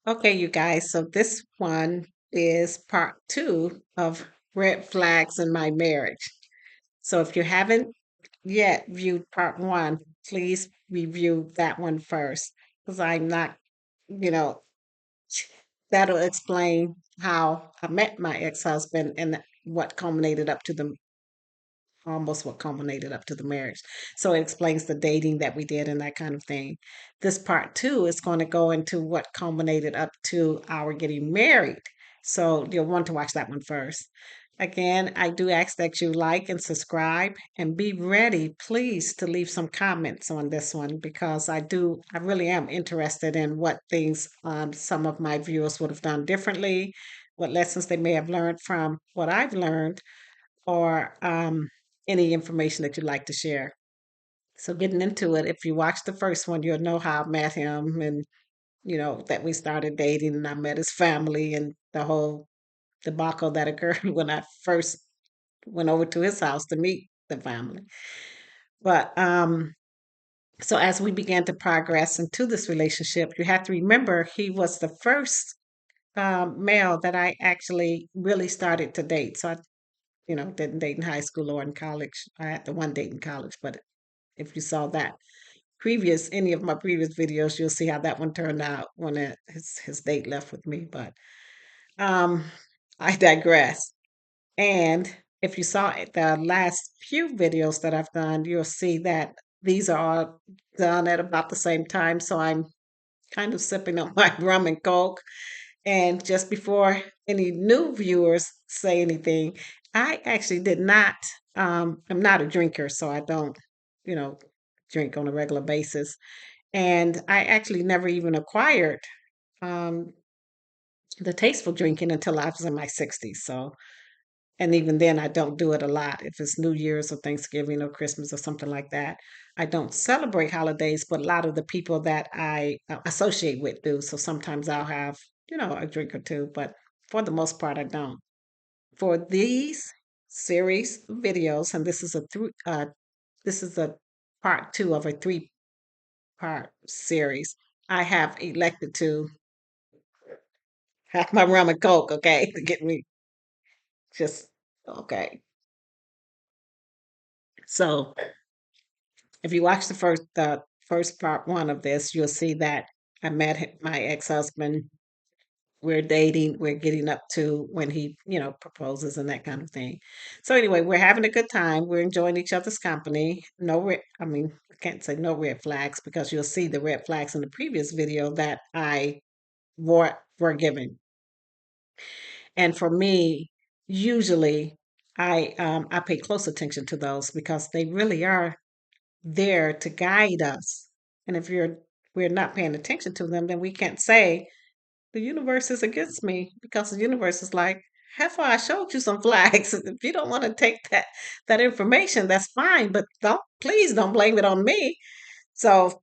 Okay, you guys, so this one is part two of red flags in my marriage. So if you haven't yet viewed part one, please review that one first because I'm not, you know, that'll explain how I met my ex-husband and what culminated up to the almost what culminated up to the marriage. So it explains the dating that we did and that kind of thing. This part two is going to go into what culminated up to our getting married. So you'll want to watch that one first. Again, I do ask that you like and subscribe and be ready, please, to leave some comments on this one because I really am interested in what things some of my viewers would have done differently, what lessons they may have learned from what I've learned, or any information that you'd like to share. So, getting into it, if you watch the first one, you'll know how I met him and, that we started dating and I met his family and the whole debacle that occurred when I first went over to his house to meet the family. But so as we began to progress into this relationship, you have to remember he was the first male that I actually really started to date. So I didn't date in high school or in college. I had the one date in college, but if you saw that any of my previous videos, you'll see how that one turned out when his date left with me. But um, I digress. And if you saw the last few videos that I've done, you'll see that these are all done at about the same time. So I'm kind of sipping on my rum and coke. And just before any new viewers say anything, I actually did not, I'm not a drinker, so I don't, you know, drink on a regular basis. And I actually never even acquired um, the taste for drinking until I was in my 60s. So, and even then, I don't do it a lot. If it's New Year's or Thanksgiving or Christmas or something like that, I don't celebrate holidays, but a lot of the people that I associate with do. So sometimes I'll have, a drink or two, but for the most part, I don't. For these series videos, and this is a part two of a three-part series. I have elected to have my rum and coke, okay, to get me just okay. So if you watch the first part one of this, you'll see that I met my ex-husband. We're dating. We're getting up to when he, proposes and that kind of thing. So anyway, we're having a good time. We're enjoying each other's company. I mean, I can't say no red flags because you'll see the red flags in the previous video that I were given. And for me, usually I pay close attention to those because they really are there to guide us. And if we're not paying attention to them, then we can't say the universe is against me because the universe is like, heifer, I showed you some flags. If you don't want to take that information, that's fine, but please don't blame it on me. So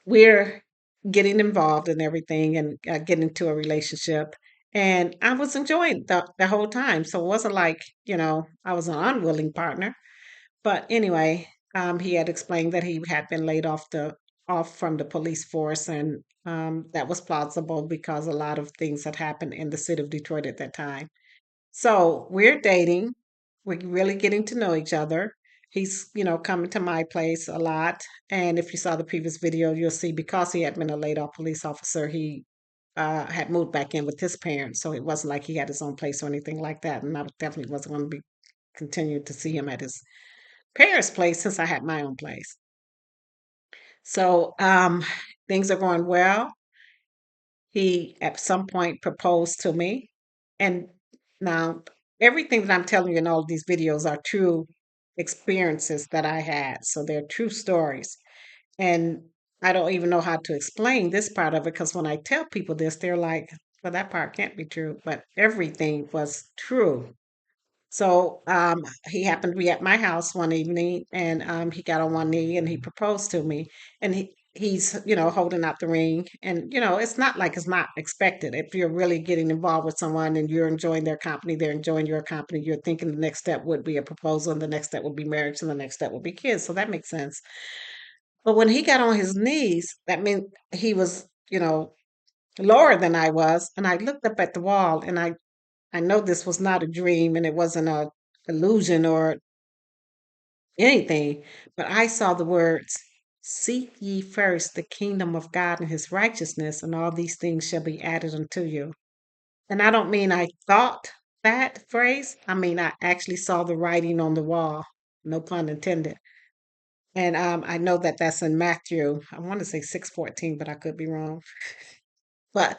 we're getting involved in everything and getting into a relationship. And I was enjoying the whole time. So it wasn't like, I was an unwilling partner. But anyway, he had explained that he had been laid off from the police force, and that was plausible because a lot of things had happened in the city of Detroit at that time. So we're dating. We're really getting to know each other. He's, coming to my place a lot. And if you saw the previous video, you'll see because he had been a laid off police officer, he had moved back in with his parents. So it wasn't like he had his own place or anything like that. And I definitely wasn't going to be continued to see him at his parents' place since I had my own place. So things are going well. He at some point proposed to me. And now everything that I'm telling you in all of these videos are true experiences that I had. So they're true stories. And I don't even know how to explain this part of it because when I tell people this, they're like, well, that part can't be true. But everything was true. So he happened to be at my house one evening, and he got on one knee and he proposed to me. And he's holding out the ring, and it's not like it's not expected. If you're really getting involved with someone and you're enjoying their company, they're enjoying your company. You're thinking the next step would be a proposal, and the next step would be marriage, and the next step would be kids. So that makes sense. But when he got on his knees, that meant he was, lower than I was. And I looked up at the wall, and I know this was not a dream and it wasn't a illusion or anything, but I saw the words, "Seek ye first the kingdom of God and his righteousness, and all these things shall be added unto you." And I don't mean I thought that phrase, I mean I actually saw the writing on the wall, no pun intended. And I know that that's in Matthew. I want to say 6:14, but I could be wrong. But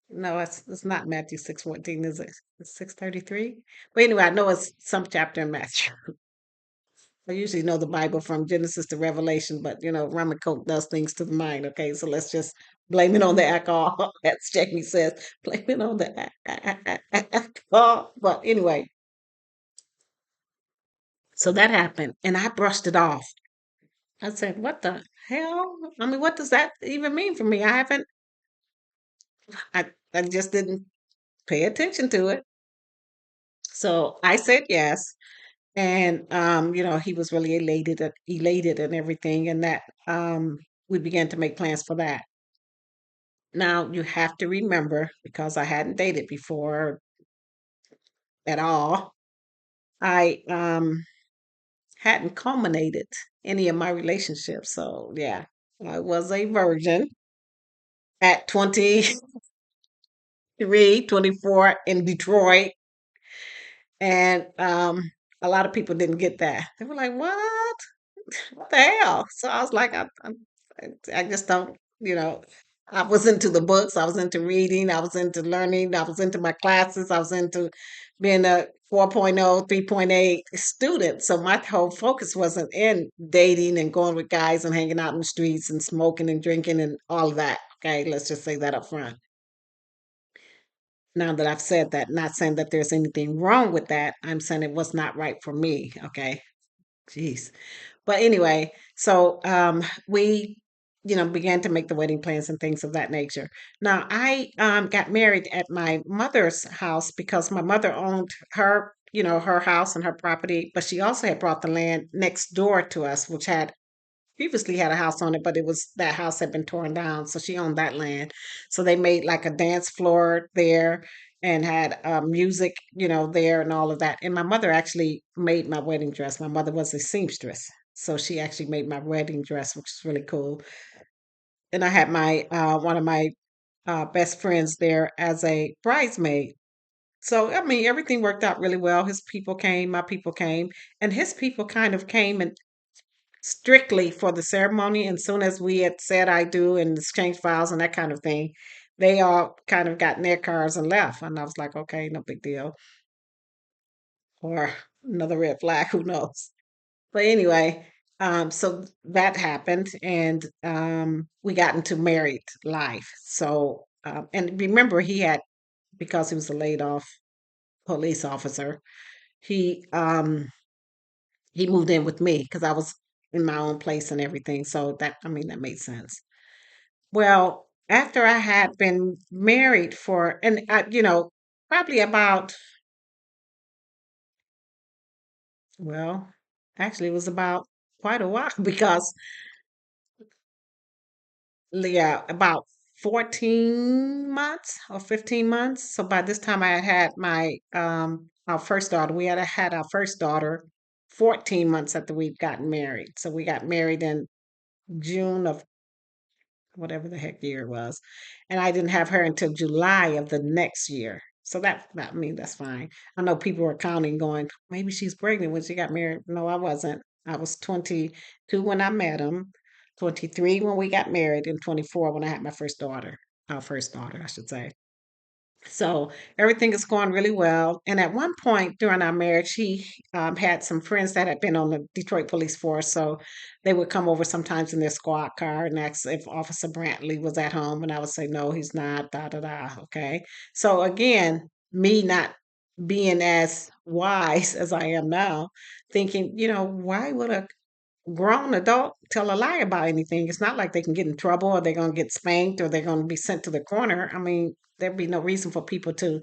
no, it's not Matthew 6:14, is it? It's 6:33. But anyway, I know it's some chapter in Matthew. I usually know the Bible from Genesis to Revelation, but rum and coke does things to the mind. Okay, so let's just blame it on the alcohol, as Jamie says. Blame it on the alcohol. But anyway, so that happened, and I brushed it off. I said, "What the hell? I mean, what does that even mean for me? I haven't. I just didn't pay attention to it." So I said yes, and he was really elated and everything, and that we began to make plans for that. Now you have to remember, because I hadn't dated before at all, I hadn't culminated any of my relationships. So yeah, I was a virgin at 23, 24 in Detroit, and a lot of people didn't get that. They were like, what the hell?" So I was like, I just don't, you know, I was into the books, I was into reading, I was into learning, I was into my classes, I was into being a 4.0, 3.8 student. So my whole focus wasn't in dating and going with guys and hanging out in the streets and smoking and drinking and all of that. Okay, let's just say that up front. Now that I've said that, not saying that there's anything wrong with that, I'm saying it was not right for me. Okay. Jeez. But anyway, so we, began to make the wedding plans and things of that nature. Now, I got married at my mother's house because my mother owned her house and her property, but she also had brought the land next door to us, which had previously had a house on it, but that house had been torn down, so she owned that land. So they made like a dance floor there and had music, there and all of that. And my mother actually made my wedding dress. My mother was a seamstress, so she actually made my wedding dress, which is really cool. And I had my one of my best friends there as a bridesmaid. So I mean, everything worked out really well. His people came, my people came, and his people kind of came and strictly for the ceremony. And soon as we had said I do and exchanged files and that kind of thing, they all kind of got in their cars and left. And I was like, okay, no big deal. Or another red flag, who knows? But anyway, so that happened, and we got into married life. So, and remember, because he was a laid off police officer, he um, he moved in with me because I was in my own place and everything. So I mean, that made sense. Well, after I had been married probably about, well, actually, it was about quite a while because, yeah, about 14 months or 15 months. So by this time, I had had our first daughter. We had our first daughter 14 months after we'd gotten married. So we got married in June of whatever the heck year it was. And I didn't have her until July of the next year. So I mean, that's fine. I know people were counting, going, maybe she's pregnant when she got married. No, I wasn't. I was 22 when I met him, 23 when we got married, and 24 when I had my first daughter, our first daughter, I should say. So everything is going really well. And at one point during our marriage, he had some friends that had been on the Detroit Police Force. So they would come over sometimes in their squad car and ask if Officer Brantley was at home. And I would say, no, he's not, da da da. Okay. So again, me not being as wise as I am now, thinking, why would a grown adult tell a lie about anything? It's not like they can get in trouble or they're going to get spanked or they're going to be sent to the corner. I mean, there'd be no reason for people to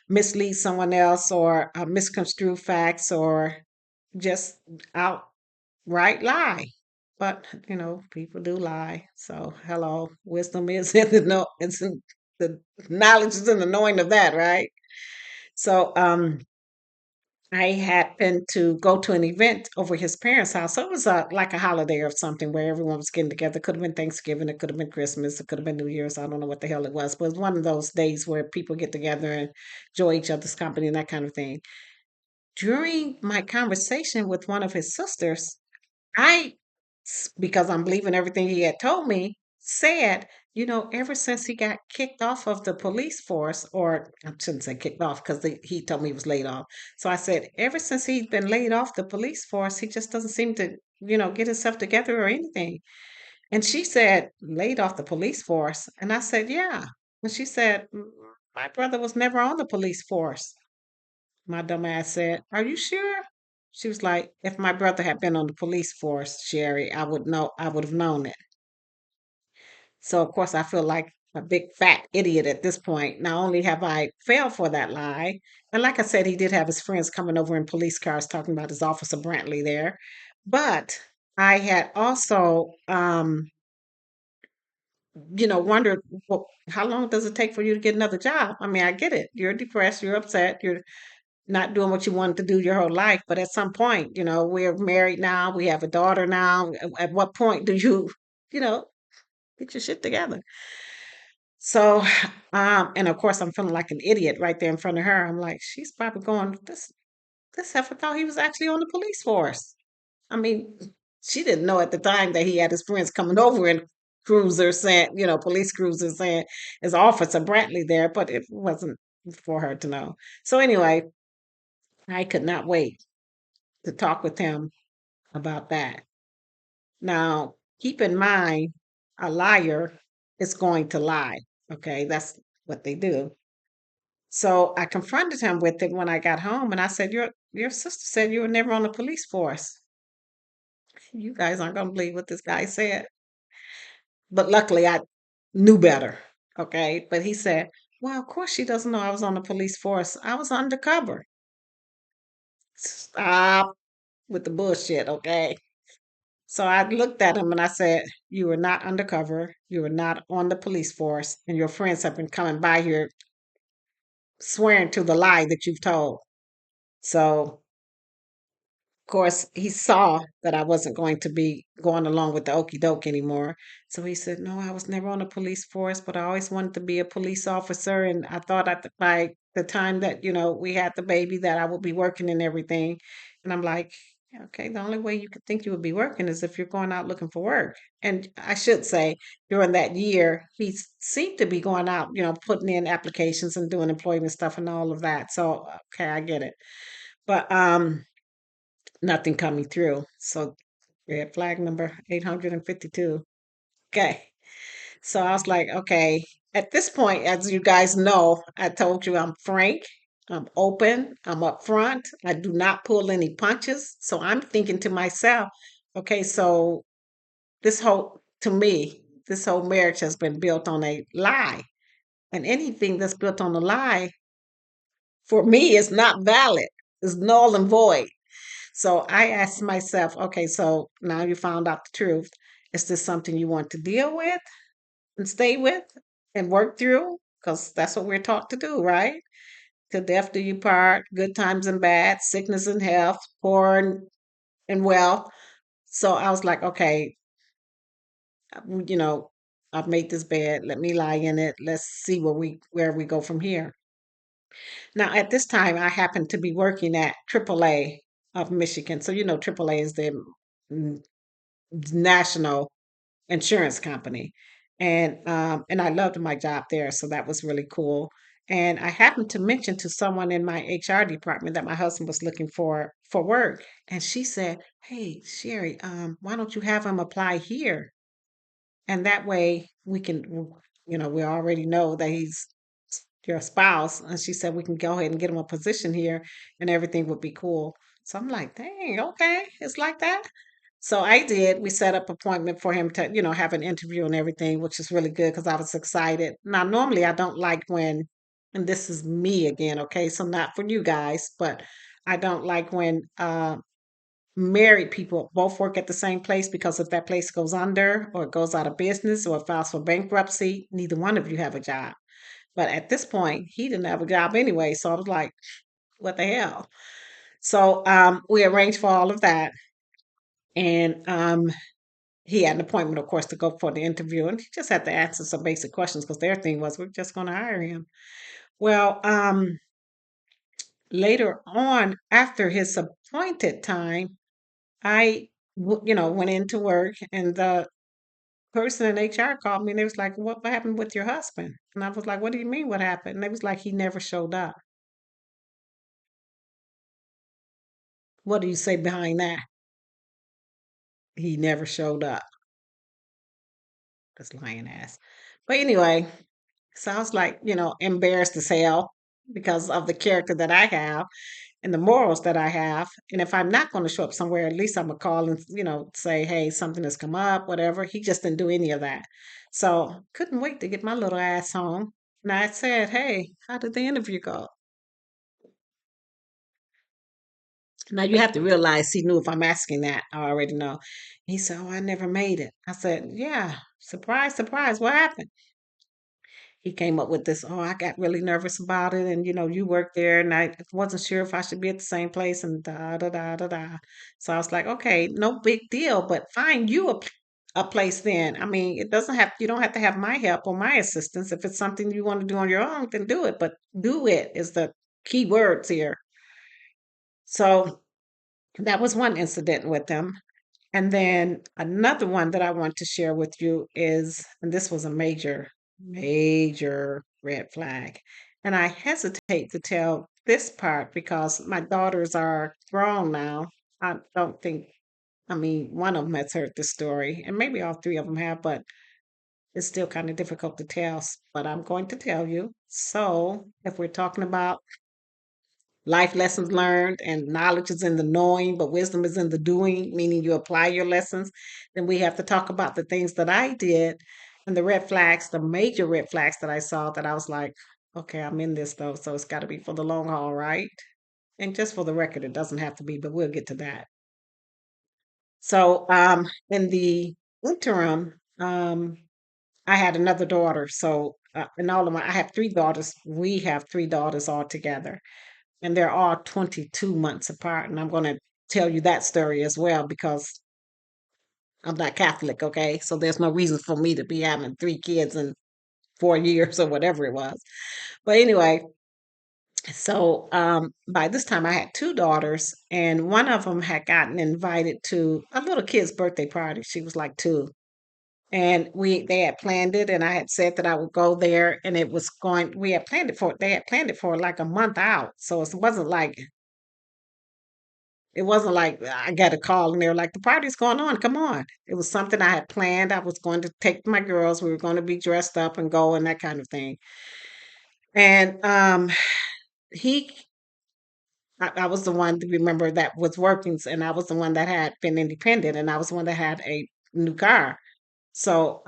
mislead someone else or misconstrue facts or just outright lie. But people do lie. So hello, wisdom is in the no. It's in, the knowledge and the knowing of that, right? So I happened to go to an event over his parents' house. So it was like a holiday or something where everyone was getting together. Could have been Thanksgiving, it could have been Christmas, it could have been New Year's. I don't know what the hell it was, but it was one of those days where people get together and enjoy each other's company and that kind of thing. During my conversation with one of his sisters, because I'm believing everything he had told me, said, ever since he got kicked off of the police force, or I shouldn't say kicked off because he told me he was laid off. So I said, ever since he's been laid off the police force, he just doesn't seem to, get himself together or anything. And she said, laid off the police force. And I said, yeah. And she said, My brother was never on the police force." My dumb ass said, "Are you sure?" She was like, "If my brother had been on the police force, Sherry, I would have known it." So of course I feel like a big fat idiot at this point. Not only have I failed for that lie, and like I said, he did have his friends coming over in police cars talking about his Officer Brantley there, but I had also wondered, well, how long does it take for you to get another job? I mean, I get it. You're depressed, you're upset, you're not doing what you wanted to do your whole life. But at some point, we're married now, we have a daughter now. At what point do you know, get your shit together? So, and of course, I'm feeling like an idiot right there in front of her. I'm like, she's probably going, this heifer thought he was actually on the police force. I mean, she didn't know at the time that he had his friends coming over in cruisers saying, police cruisers saying, is Officer Brantley there, but it wasn't for her to know. So anyway, I could not wait to talk with him about that. Now, keep in mind, a liar is going to lie. Okay, that's what they do. So I confronted him with it when I got home, and I said, "Your sister said you were never on the police force. You guys aren't going to believe what this guy said." But luckily, I knew better. Okay, but he said, "Well, of course she doesn't know I was on the police force. I was undercover." Stop with the bullshit. Okay. So I looked at him and I said, "You were not undercover. You were not on the police force. And your friends have been coming by here swearing to the lie that you've told." So, of course, he saw that I wasn't going to be going along with the okey doke anymore. So he said, "No, I was never on the police force, but I always wanted to be a police officer. And I thought by the time that, we had the baby that I would be working and everything." And I'm like, "Okay, the only way you could think you would be working is if you're going out looking for work." And I should say, during that year, he seemed to be going out, putting in applications and doing employment stuff and all of that. So, okay, I get it. But nothing coming through. So red flag number 852. Okay. So I was like, okay, at this point, as you guys know, I told you I'm frank, I'm open, I'm upfront, I do not pull any punches. So I'm thinking to myself, okay, so to me, this whole marriage has been built on a lie. And anything that's built on a lie, for me, is not valid, is null and void. So I asked myself, okay, so now you found out the truth. Is this something you want to deal with and stay with and work through? Because that's what we're taught to do, right? To death do you part, good times and bad, sickness and health, poor and well. So I was like, okay, you know, I've made this bed. Let me lie in it. Let's see where we go from here. Now, at this time, I happened to be working at AAA of Michigan. So AAA is the mm, national insurance company. And I loved my job there, so that was really cool. And I happened to mention to someone in my HR department that my husband was looking for work, and she said, "Hey, Sherry, why don't you have him apply here? And that way we can, we already know that he's your spouse." And she said, "We can go ahead and get him a position here, and everything would be cool." So I'm like, "Dang, okay, it's like that." So I did. We set up appointment for him to, have an interview and everything, which is really good because I was excited. Now, normally I don't like when, and this is me again, okay? So not for you guys, but I don't like when married people both work at the same place because if that place goes under or it goes out of business or it files for bankruptcy, neither one of you have a job. But at this point, he didn't have a job anyway. So I was like, what the hell? So we arranged for all of that. And he had an appointment, of course, to go for the interview. And he just had to answer some basic questions because their thing was, we're just going to hire him. Well, later on, after his appointed time, went into work and the person in HR called me and they was like, what happened with your husband? And I was like, what do you mean what happened? And they was like, he never showed up. What do you say behind that? He never showed up. This lying ass. But anyway, so I was like, embarrassed as hell because of the character that I have and the morals that I have. And if I'm not going to show up somewhere, at least I'm gonna call and say, hey, something has come up, whatever. He just didn't do any of that. So couldn't wait to get my little ass home. And I said, hey, how did the interview go? Now you have to realize he knew if I'm asking that, I already know. He said, oh, I never made it. I said, yeah, surprise, surprise, what happened? He came up with this, oh, I got really nervous about it. And, you work there and I wasn't sure if I should be at the same place and da, da, da, da, da. So I was like, okay, no big deal, but find you a place then. I mean, you don't have to have my help or my assistance. If it's something you want to do on your own, then do it. But do it is the key words here. So that was one incident with them. And then another one that I want to share with you is, and this was a major, major red flag. And I hesitate to tell this part because my daughters are grown now. I don't think, I mean, one of them has heard this story, and maybe all three of them have, but it's still kind of difficult to tell. But I'm going to tell you. So if we're talking about life lessons learned and knowledge is in the knowing, but wisdom is in the doing, meaning you apply your lessons. Then we have to talk about the things that I did and the red flags, the major red flags that I saw that I was like, okay, I'm in this though. So it's got to be for the long haul, right? And just for the record, it doesn't have to be, but we'll get to that. So in the interim, I had another daughter. So in all of I have three daughters. We have three daughters all together and they're all 22 months apart. And I'm going to tell you that story as well because I'm not Catholic, okay? So there's no reason for me to be having three kids in 4 years or whatever it was. But anyway, so by this time I had two daughters, and one of them had gotten invited to a little kid's birthday party. She was like two. And they had planned it, and I had said that I would go there, and we had planned it for, they had planned it for like a month out. So it wasn't like I got a call and they were like, the party's going on. Come on. It was something I had planned. I was going to take my girls. We were going to be dressed up and go and that kind of thing. And he, I was the one to remember that was working, and I was the one that had been independent, and I was the one that had a new car. So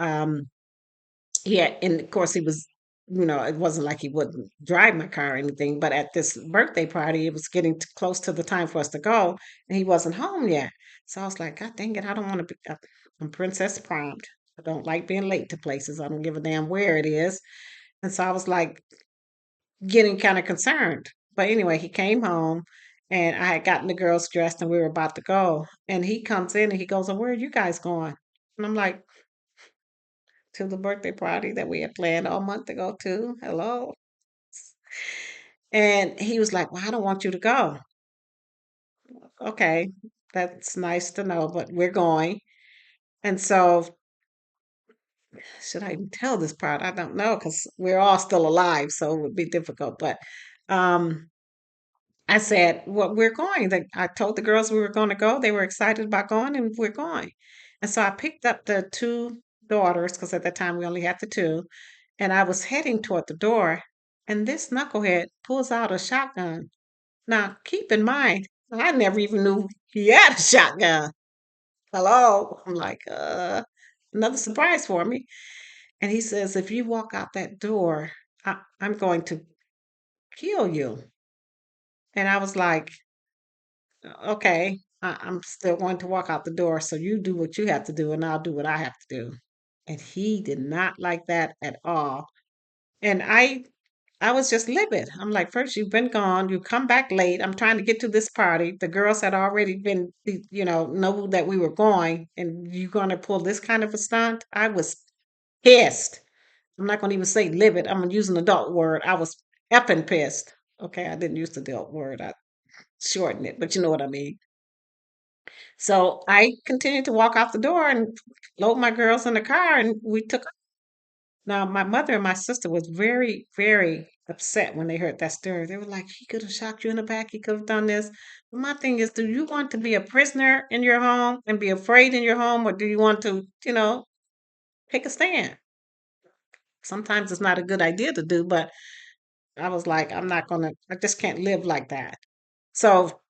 yeah, and of course he was, it wasn't like he wouldn't drive my car or anything, but at this birthday party, it was getting close to the time for us to go, and he wasn't home yet. So I was like, God dang it, I don't want to be, I'm princess primed. I don't like being late to places. I don't give a damn where it is. And so I was like getting kind of concerned. But anyway, he came home and I had gotten the girls dressed and we were about to go. And he comes in and he goes, oh, where are you guys going? And I'm like, to the birthday party that we had planned all month to go to. Hello. And he was like, well, I don't want you to go. Okay, that's nice to know, but we're going. And so, should I even tell this part? I don't know because we're all still alive, so it would be difficult. But um, I said, well, we're going. I told the girls we were going to go. They were excited about going, and we're going. And so I picked up the two daughters because at that time we only had the two. And I was heading toward the door, and this knucklehead pulls out a shotgun. Now, keep in mind, I never even knew he had a shotgun. Hello. I'm like, another surprise for me. And he says, if you walk out that door, I'm going to kill you. And I was like, okay. I'm still going to walk out the door. So you do what you have to do, and I'll do what I have to do." And he did not like that at all. And I was just livid. I'm like, first, you've been gone. You come back late. I'm trying to get to this party. The girls had already been, know that we were going, and you're going to pull this kind of a stunt. I was pissed. I'm not going to even say livid. I'm going to use an adult word. I was effing pissed. Okay, I didn't use the adult word. I shortened it, but you know what I mean. So I continued to walk out the door and load my girls in the car, and we took. Now, my mother and my sister was very, very upset when they heard that story. They were like, "He could have shot you in the back. He could have done this." But my thing is, do you want to be a prisoner in your home and be afraid in your home, or do you want to, take a stand? Sometimes it's not a good idea to do, but I was like, I just can't live like that. So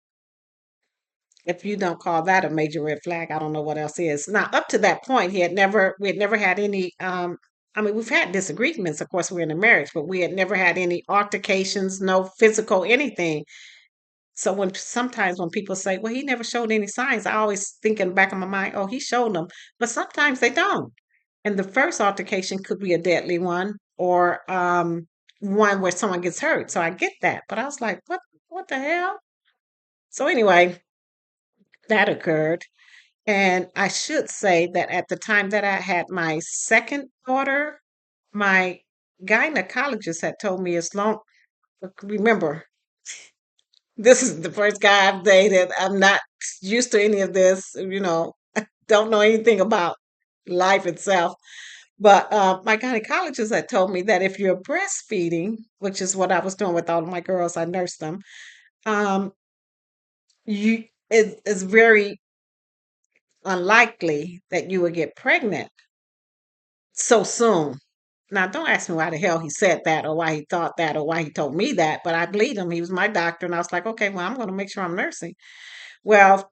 if you don't call that a major red flag, I don't know what else is. Now, up to that point, we had never had any, I mean, we've had disagreements, of course, we're in a marriage, but we had never had any altercations, no physical anything. So sometimes when people say, "Well, he never showed any signs," I always think in the back of my mind, "Oh, he showed them," but sometimes they don't. And the first altercation could be a deadly one, or one where someone gets hurt. So I get that, but I was like, what the hell?" So anyway, that occurred. And I should say that at the time that I had my second daughter, my gynecologist had told me, as long, remember, this is the first guy I've dated. I'm not used to any of this, don't know anything about life itself. But my gynecologist had told me that if you're breastfeeding, which is what I was doing with all of my girls, I nursed them, um, it's very unlikely that you would get pregnant so soon. Now, don't ask me why the hell he said that, or why he thought that, or why he told me that, but I believed him. He was my doctor, and I was like, okay, well, I'm going to make sure I'm nursing. Well,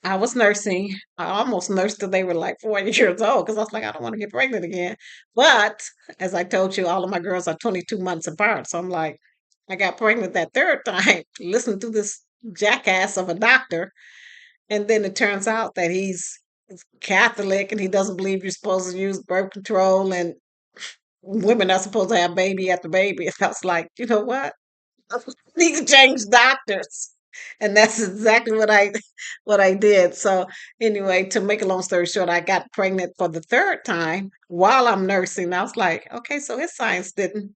I was nursing. I almost nursed till they were like 40 years old because I was like, I don't want to get pregnant again. But as I told you, all of my girls are 22 months apart. So I'm like, I got pregnant that third time, listening to this jackass of a doctor. And then it turns out that he's Catholic and he doesn't believe you're supposed to use birth control and women are supposed to have baby after baby. And I was like, you know what? Need to change doctors. And that's exactly what I did. So anyway, to make a long story short, I got pregnant for the third time while I'm nursing. I was like, okay, so his science didn't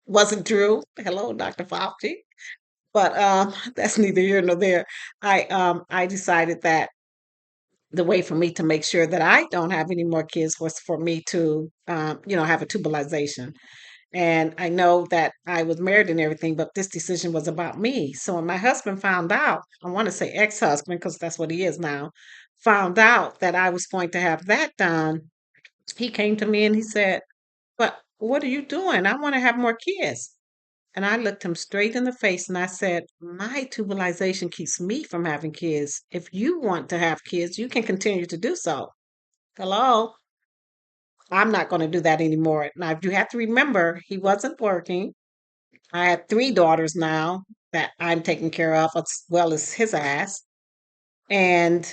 wasn't true. Hello, Dr. Fauci. But that's neither here nor there. I decided that the way for me to make sure that I don't have any more kids was for me to have a tubalization. And I know that I was married and everything, but this decision was about me. So when my husband found out, I want to say ex-husband because that's what he is now, found out that I was going to have that done, he came to me and he said, "But what are you doing? I want to have more kids." And I looked him straight in the face and I said, "My tubalization keeps me from having kids. If you want to have kids, you can continue to do so." Hello? I'm not going to do that anymore. Now, you have to remember, he wasn't working. I have three daughters now that I'm taking care of, as well as his ass. And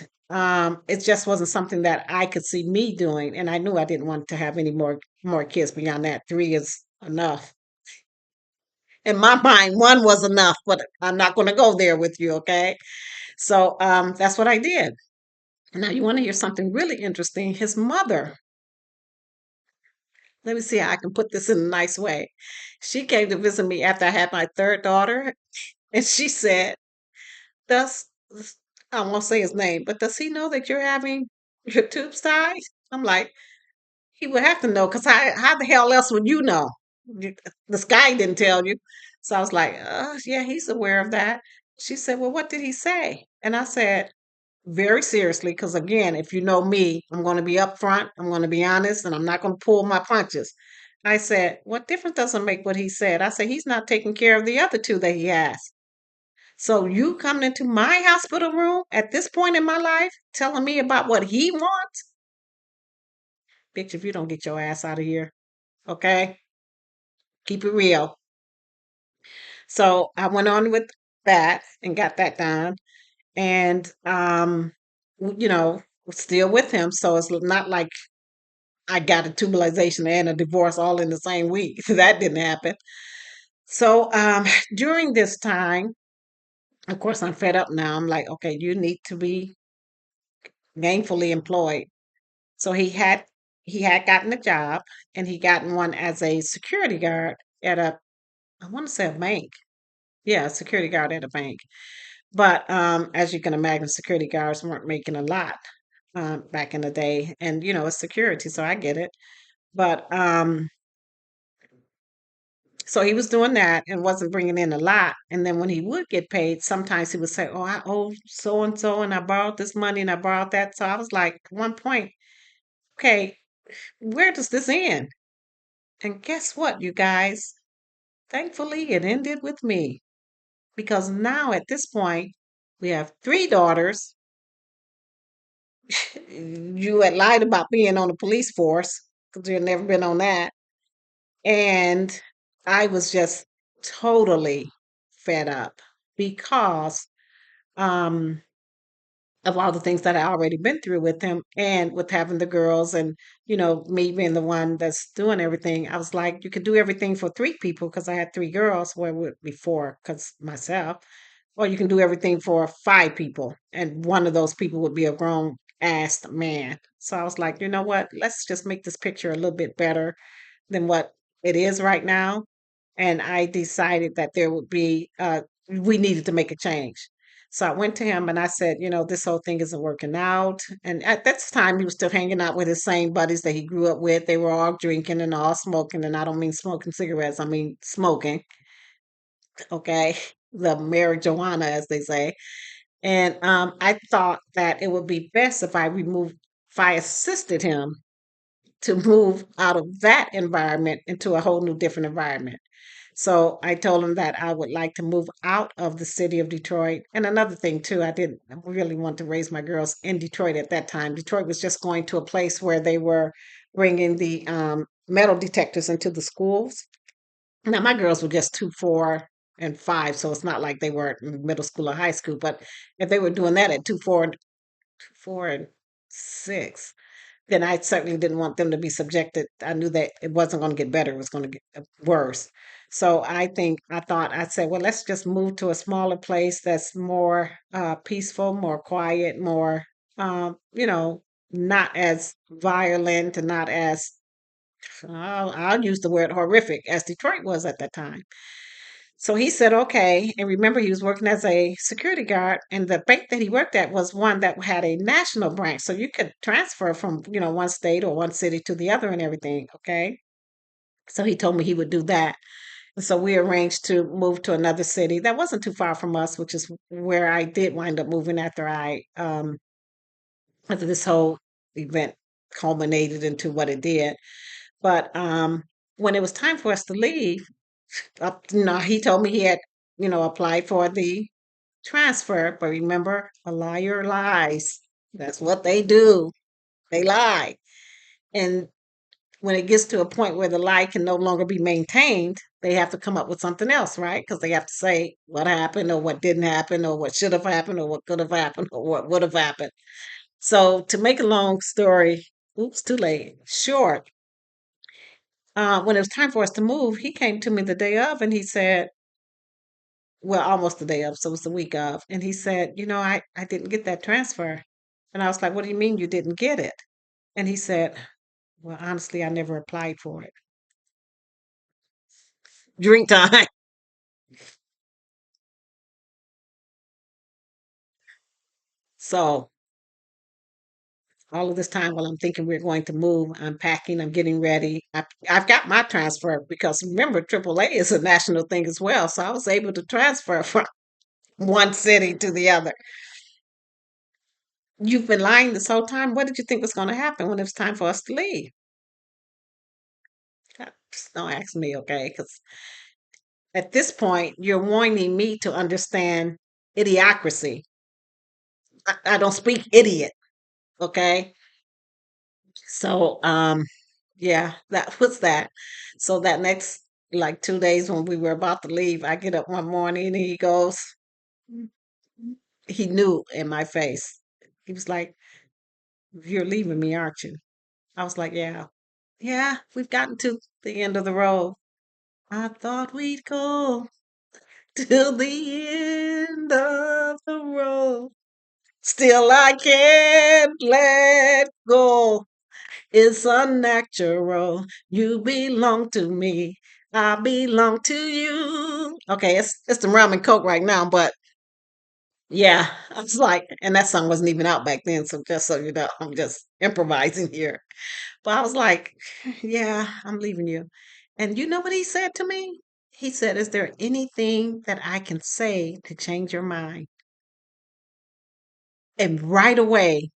it just wasn't something that I could see me doing. And I knew I didn't want to have any more kids beyond that. Three is enough. In my mind, one was enough, but I'm not going to go there with you, okay? So that's what I did. Now, you want to hear something really interesting? His mother, let me see how I can put this in a nice way. She came to visit me after I had my third daughter, and she said, Does I won't say his name, but does he know that you're having your tubes tied? I'm like, he would have to know because how the hell else would you know? The sky didn't tell you. So I was like, yeah, he's aware of that. She said, well, what did he say? And I said, very seriously, because again, if you know me, I'm going to be upfront, I'm going to be honest, and I'm not going to pull my punches. I said, what difference does it make what he said? I said, he's not taking care of the other two that he has. So you coming into my hospital room at this point in my life, telling me about what he wants? Bitch, if you don't get your ass out of here, okay? Keep it real. So I went on with that and got that done. and you know, still with him. So it's not like I got a tubalization and a divorce all in the same week. That didn't happen. So during this time, of course, I'm fed up now. I'm like, okay, you need to be gainfully employed. So he had gotten a job, and he gotten one as a security guard at a, I want to say, a bank. Yeah, a security guard at a bank. But as you can imagine, security guards weren't making a lot back in the day, and it's security, so I get it. But so he was doing that and wasn't bringing in a lot. And then when he would get paid, sometimes he would say, "Oh, I owe so and so, and I borrowed this money and I borrowed that." So I was like, at one point, okay, where does this end? And guess what, you guys? Thankfully, it ended with me, because now at this point, we have three daughters. You had lied about being on the police force because you had never been on that. And I was just totally fed up because um, of all the things that I already been through with him and with having the girls, and me being the one that's doing everything. I was like, you could do everything for three people because I had three girls. Well, it would be four because myself. Or you can do everything for five people, and one of those people would be a grown ass man. So I was like, you know what? Let's just make this picture a little bit better than what it is right now. And I decided that there would be, we needed to make a change. So I went to him and I said, this whole thing isn't working out. And at that time, he was still hanging out with his same buddies that he grew up with. They were all drinking and all smoking. And I don't mean smoking cigarettes, I mean smoking. Okay. The marijuana, as they say. And I thought that it would be best if I assisted him to move out of that environment into a whole new different environment. So I told him that I would like to move out of the city of Detroit. And another thing too, I didn't really want to raise my girls in Detroit at that time. Detroit was just going to a place where they were bringing the metal detectors into the schools. Now my girls were just 2, 4, and 5, so it's not like they were in middle school or high school. But if they were doing that at 2, 4, 4, and 6, then I certainly didn't want them to be subjected. I knew that it wasn't going to get better; it was going to get worse. So I said, well, let's just move to a smaller place that's more peaceful, more quiet, more, not as violent and not as, I'll use the word horrific as Detroit was at that time. So he said, okay. And remember, he was working as a security guard, and the bank that he worked at was one that had a national branch. So you could transfer from, one state or one city to the other and everything. Okay. So he told me he would do that. And so we arranged to move to another city that wasn't too far from us, which is where I did wind up moving after this whole event culminated into what it did. But when it was time for us to leave, he told me he had, applied for the transfer. But remember, a liar lies. That's what they do. They lie. And when it gets to a point where the lie can no longer be maintained, they have to come up with something else, right? Because they have to say what happened or what didn't happen or what should have happened or what could have happened or what would have happened. So to make a long story, oops, too late, short, when it was time for us to move, he came to me the day of and he said, well, almost the day of, so it was the week of. And he said, I didn't get that transfer. And I was like, what do you mean you didn't get it? And he said, well, honestly, I never applied for it. Drink time. So all of this time while I'm thinking we're going to move, I'm packing, I'm getting ready. I've got my transfer because remember, AAA is a national thing as well. So I was able to transfer from one city to the other. You've been lying this whole time. What did you think was going to happen when it was time for us to leave? Just don't ask me, okay? Because at this point, you're wanting me to understand idiocracy. I don't speak idiot, okay? So, yeah, that was that. So that next like 2 days when we were about to leave, I get up one morning and he goes, he knew in my face. He was like, "You're leaving me, aren't you?" I was like, "Yeah." Yeah, we've gotten to the end of the road. I thought we'd go till the end of the road. Still, I can't let go. It's unnatural. You belong to me. I belong to you. Okay, it's the rum and coke right now, but yeah, I was like, and that song wasn't even out back then, so just so you know, I'm just improvising here. But I was like, yeah, I'm leaving you. And you know what he said to me? He said, "Is there anything that I can say to change your mind?" And right away,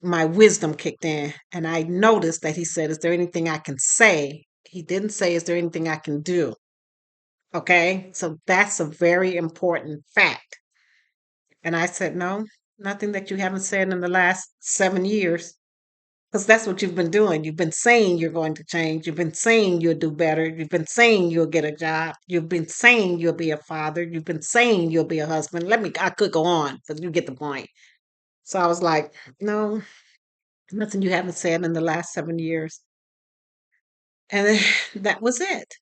my wisdom kicked in, and I noticed that he said, "Is there anything I can say?" He didn't say, "Is there anything I can do?" Okay, so that's a very important fact. And I said, "No, nothing that you haven't said in the last 7 years." Because that's what you've been doing. You've been saying you're going to change. You've been saying you'll do better. You've been saying you'll get a job. You've been saying you'll be a father. You've been saying you'll be a husband. I could go on, but you get the point. So I was like, no, nothing you haven't said in the last 7 years. And then that was it.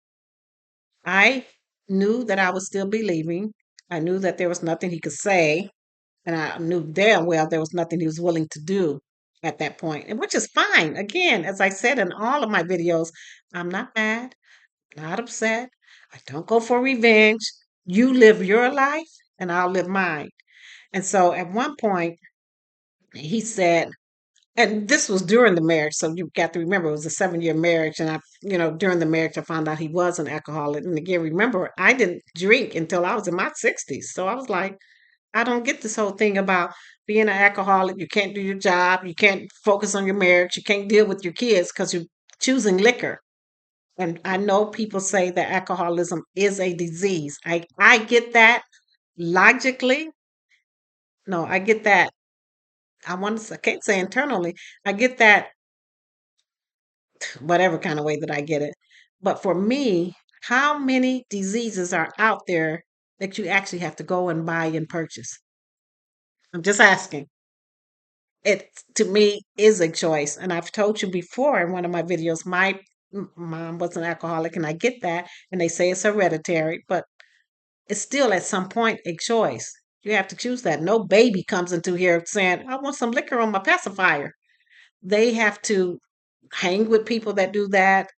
I knew that I would still be leaving. I knew that there was nothing he could say. And I knew damn well there was nothing he was willing to do at that point, and which is fine. Again, as I said in all of my videos, I'm not mad, not upset. I don't go for revenge. You live your life and I'll live mine. And so at one point, he said, and this was during the marriage. So you got to remember it was a 7 year marriage. And during the marriage, I found out he was an alcoholic. And again, remember, I didn't drink until I was in my 60s. So I was like, I don't get this whole thing about being an alcoholic. You can't do your job. You can't focus on your marriage. You can't deal with your kids because you're choosing liquor. And I know people say that alcoholism is a disease. I get that logically. No, I get that. I can't say internally. I get that whatever kind of way that I get it. But for me, how many diseases are out there that you actually have to go and buy and purchase? I'm just asking. It to me is a choice, and I've told you before in one of my videos, my mom was an alcoholic, and I get that, and they say it's hereditary, but it's still at some point a choice. You have to choose that. No baby comes into here saying, "I want some liquor on my pacifier." They have to hang with people that do that,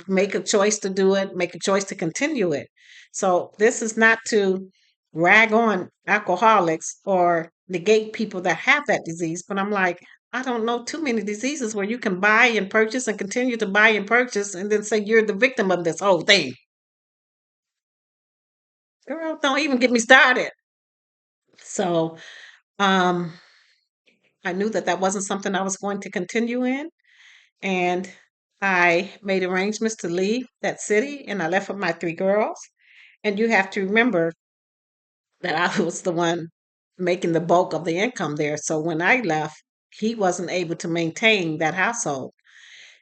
make a choice to do it, make a choice to continue it. So this is not to rag on alcoholics or negate people that have that disease, but I'm like, I don't know too many diseases where you can buy and purchase and continue to buy and purchase and then say you're the victim of this whole thing. Girl, don't even get me started. So um, I knew that that wasn't something I was going to continue in. And I made arrangements to leave that city and I left with my three girls. And you have to remember that I was the one making the bulk of the income there. So when I left, he wasn't able to maintain that household.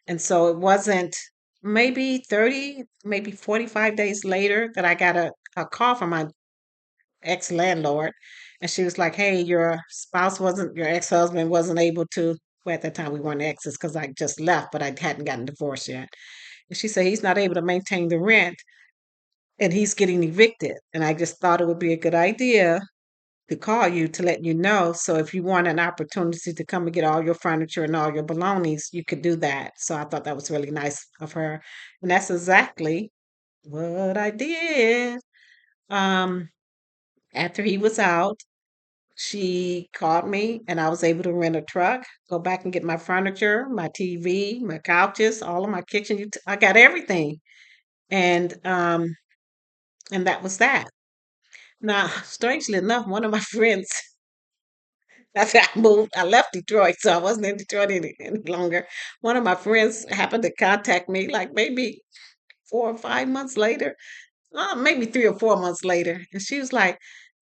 And so it wasn't maybe 30, maybe 45 days later that I got a call from my ex landlord. And she was like, "Hey, your ex husband wasn't able to." Well, at that time, we weren't exes because I just left, but I hadn't gotten divorced yet. And she said, "He's not able to maintain the rent and he's getting evicted." And I just thought it would be a good idea to call you to let you know. So if you want an opportunity to come and get all your furniture and all your belongings, you could do that. So I thought that was really nice of her. And that's exactly what I did. Um, After he was out, she called me and I was able to rent a truck, go back and get my furniture, my TV, my couches, all of my I got everything. And and that was that. Now, strangely enough, one of my friends after I moved, I left Detroit, so I wasn't in Detroit any longer. One of my friends happened to contact me like maybe 4 or 5 months later, maybe 3 or 4 months later. And she was like,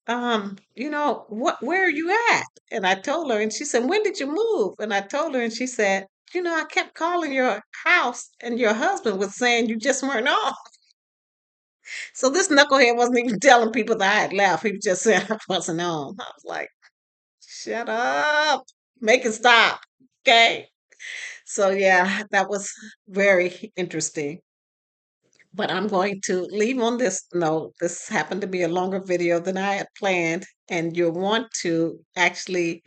where are you at? And I told her, and she said, "When did you move?" And I told her, and she said, "I kept calling your house, and your husband was saying you just weren't off." So this knucklehead wasn't even telling people that I had left. He was just saying I wasn't on. I was like, Shut up. Make it stop. Okay. So yeah, that was very interesting. But I'm going to leave on this note. This happened to be a longer video than I had planned, and you'll want to actually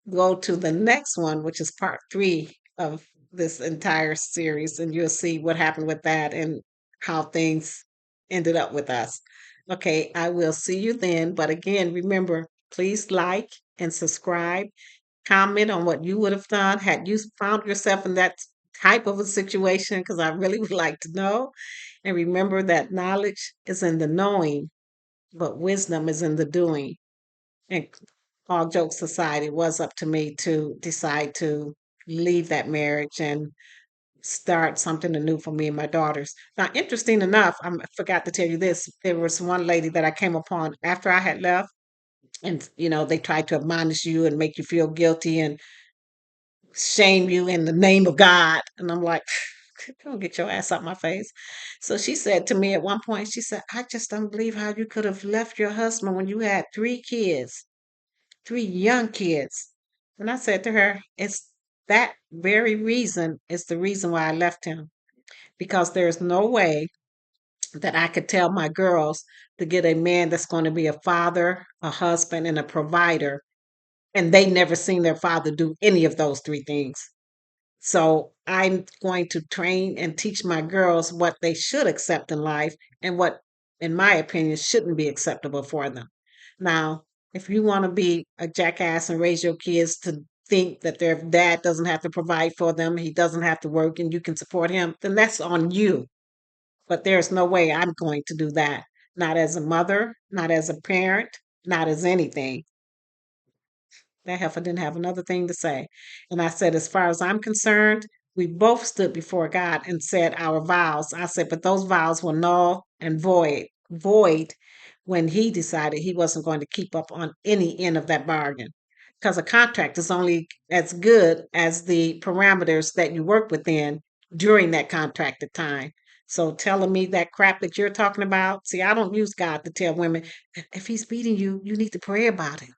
go to the next one, which is part three of this entire series, and you'll see what happened with that and how things ended up with us. Okay, I will see you then. But again, remember, please like and subscribe. Comment on what you would have done had you found yourself in that type of a situation, because I really would like to know. And remember that knowledge is in the knowing, but wisdom is in the doing. And all jokes aside, it was up to me to decide to leave that marriage and start something anew for me and my daughters. Now, interesting enough, I forgot to tell you this. There was one lady that I came upon after I had left, and they tried to admonish you and make you feel guilty and shame you in the name of God. And I'm like, don't get your ass out my face. So she said to me at one point, she said, I just don't believe how you could have left your husband when you had three kids, three young kids. And I said to her, it's that very reason is the reason why I left him. Because there's no way that I could tell my girls to get a man that's going to be a father, a husband, and a provider. And they never seen their father do any of those three things. So I'm going to train and teach my girls what they should accept in life and what, in my opinion, shouldn't be acceptable for them. Now, if you want to be a jackass and raise your kids to think that their dad doesn't have to provide for them, he doesn't have to work, and you can support him, then that's on you. But there's no way I'm going to do that. Not as a mother, not as a parent, not as anything. That heifer didn't have another thing to say. And I said, as far as I'm concerned, we both stood before God and said our vows. I said, but those vows were null and void when he decided he wasn't going to keep up on any end of that bargain. Because a contract is only as good as the parameters that you work within during that contracted time. So telling me that crap that you're talking about, see, I don't use God to tell women, if he's beating you, you need to pray about it.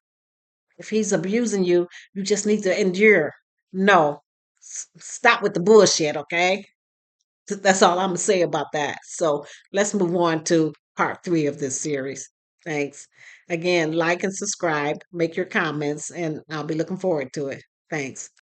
If he's abusing you, you just need to endure. No, stop with the bullshit, okay? That's all I'm going to say about that. So let's move on to part three of this series. Thanks. Again, like and subscribe, make your comments, and I'll be looking forward to it. Thanks.